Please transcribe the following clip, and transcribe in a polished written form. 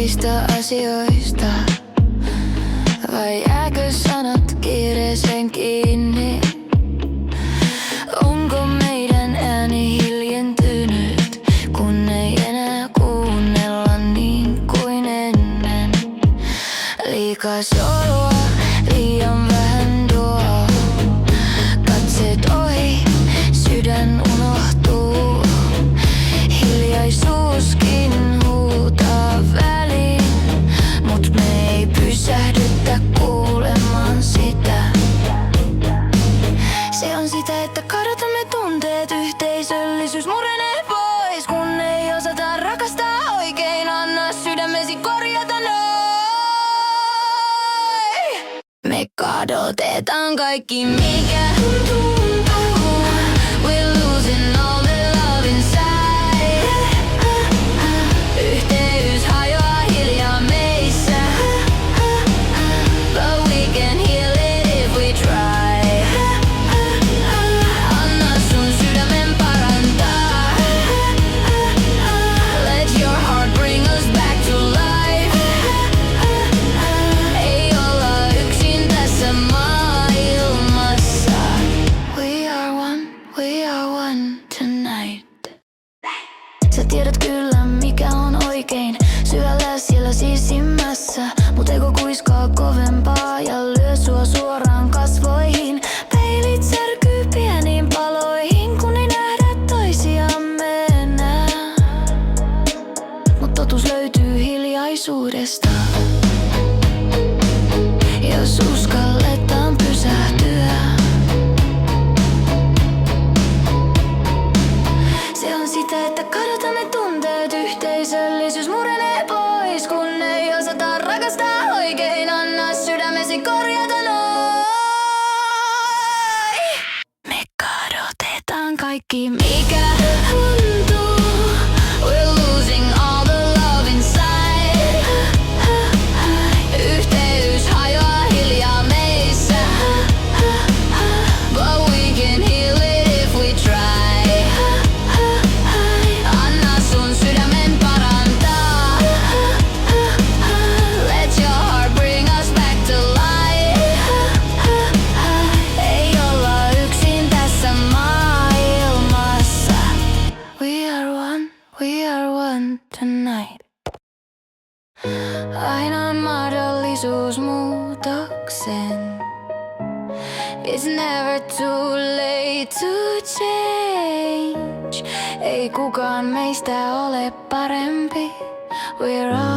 kaikista asioista? Vai jääkö sanat kiireeseen kiinni? Onko meidän ääni hiljentynyt, kun ei enää kuunnella niin kuin ennen? Liikaa solua, liian vähän tuo. Katseet ohi, sydän unohtuu. Hiljaisuuskin huutaa väliin, mut me ei pysähdytä kuulemaan sitä. Se on sitä, että kadotamme tunteet, yhteisöllisyys murenee pois, kun ei osata rakastaa oikein. Anna sydämesi korjata noin. Me kadotetaan kaikki, mikä tuntuu. We're losing all the love inside. Yhteys hajoaa hiljaa meissä, but we can heal it if we try. Anna sun sydämen parantaa. Let your heart bring us back to life. Ei olla yksin tässä maailmassa. We are one tonight. Sä tiedät kyllä mikä on oikein, syvällä siellä sisimmässä. Mut ego kuiskaa kovempaa ja lyö sua suoraan kasvoihin. Peilit särkyy pieniin paloihin, kun ei nähdä toisiamme enää. Mut totuus löytyy hiljaisuudesta, jos uskalletaan pysähtyä. Se on sitä, että kadotamme tunteet, yhteisöllisyys murenee pois, kun ei osata rakastaa oikein. Anna sydämesi korjata noin. Me kadotetaan kaikki, mikä tuntuu. We're losing all the love inside. Yhteys hajoaa hiljaa meissä, but we can heal it if we try. Anna sun sydämen parantaa. Let your heart bring us back to life. Ei olla yksin tässä maailmassa. We are one tonight. Aina on mahdollisuus muutokseen. It's never too late to change. Ei kukaan meistä ole parempi. We're all